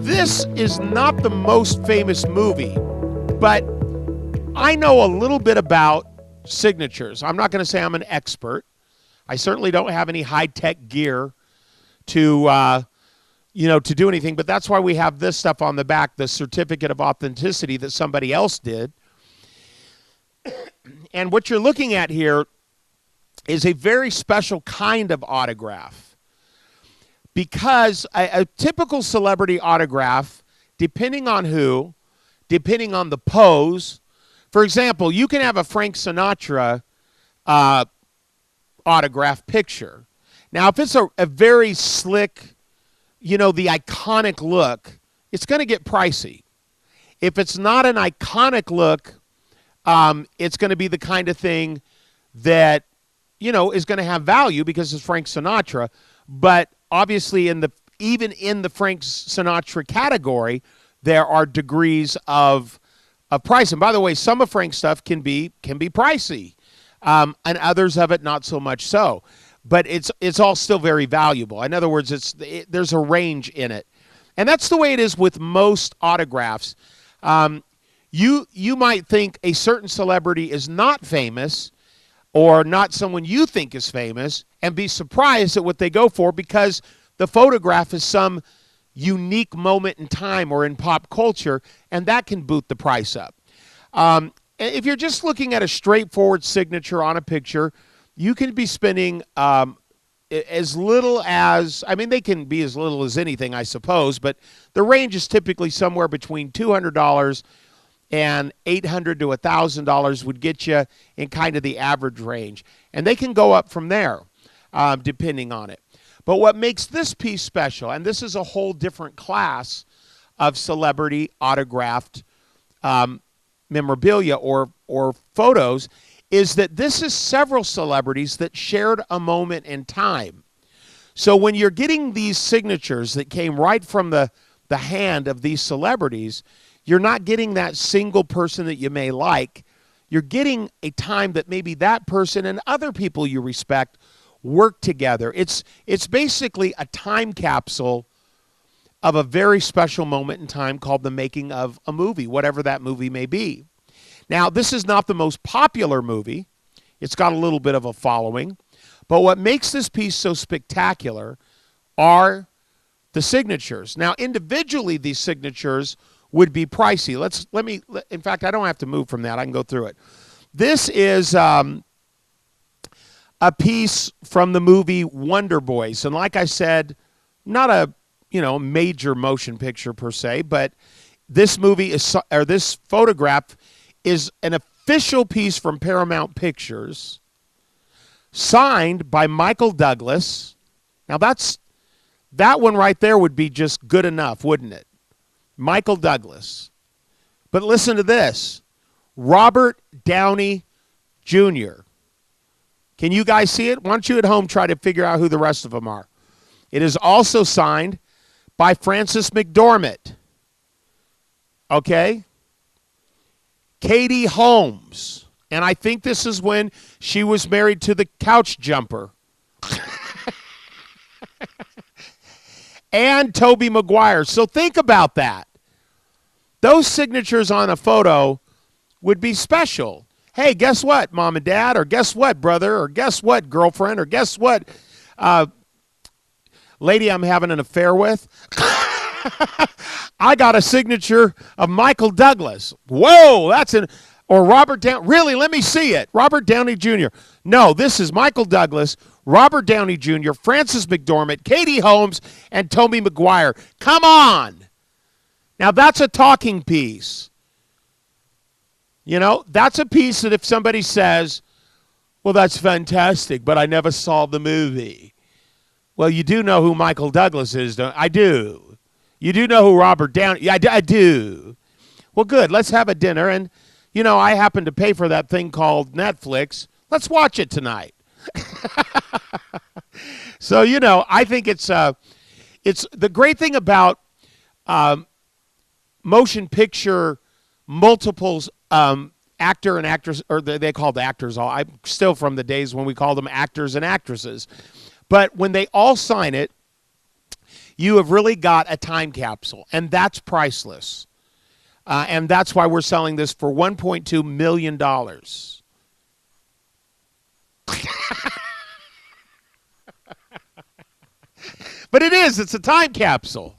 This is not the most famous movie, but I know a little bit about signatures. I'm not going to say I'm an expert. I certainly don't have any high-tech gear to do anything, but that's why we have this stuff on the back, the certificate of authenticity that somebody else did. And what you're looking at here is a very special kind of autograph, because a typical celebrity autograph, depending on who, depending on the pose, for example, you can have a Frank Sinatra autograph picture. Now, if it's a very slick, the iconic look, it's going to get pricey. If it's not an iconic look, it's going to be the kind of thing that, is going to have value because it's Frank Sinatra. But obviously, even in the Frank Sinatra category, there are degrees of price. And by the way, some of Frank's stuff can be pricey, and others of it not so much so. But it's all still very valuable. In other words, there's a range in it, and that's the way it is with most autographs. You might think a certain celebrity is not famous, or not someone you think is famous, and be surprised at what they go for because the photograph is some unique moment in time or in pop culture, and that can boot the price up. If you're just looking at a straightforward signature on a picture, you can be spending as little as, they can be as little as anything, I suppose, but the range is typically somewhere between $200 and $800 to $1,000 would get you in kind of the average range. And they can go up from there, depending on it. But what makes this piece special, and this is a whole different class of celebrity autographed memorabilia or photos, is that this is several celebrities that shared a moment in time. So when you're getting these signatures that came right from the hand of these celebrities, you're not getting that single person that you may like. You're getting a time that maybe that person and other people you respect work together. It's basically a time capsule of a very special moment in time called the making of a movie, whatever that movie may be. Now, this is not the most popular movie. It's got a little bit of a following. But what makes this piece so spectacular are the signatures. Now, individually, these signatures would be pricey. In fact, I don't have to move from that. I can go through it. This is a piece from the movie Wonder Boys. And like I said, not a, major motion picture per se, but this this photograph is an official piece from Paramount Pictures, signed by Michael Douglas. Now that one right there would be just good enough, wouldn't it? Michael Douglas. But listen to this. Robert Downey Jr. Can you guys see it? Why don't you at home try to figure out who the rest of them are? It is also signed by Frances McDormand. Okay? Katie Holmes. And I think this is when she was married to the couch jumper. And Toby McGuire. So think about that. Those signatures on a photo would be special. Hey, guess what, Mom and Dad? Or guess what, brother? Or guess what, girlfriend? Or guess what, lady I'm having an affair with? I got a signature of Michael Douglas. Whoa, or Robert Downey. Really, let me see it. Robert Downey Jr. No, this is Michael Douglas, Robert Downey Jr., Frances McDormand, Katie Holmes, and Toby McGuire. Come on. Now, that's a talking piece. That's a piece that if somebody says, well, that's fantastic, but I never saw the movie. Well, you do know who Michael Douglas is, don't you? I do. You do know who Robert Downey, I do. Well, good. Let's have a dinner. And, I happen to pay for that thing called Netflix. Let's watch it tonight. So, I think it's the great thing about motion picture multiples, actor and actress, or they called actors. I'm still from the days when we called them actors and actresses. But when they all sign it, you have really got a time capsule, and that's priceless. And that's why we're selling this for $1.2 million. But it's a time capsule.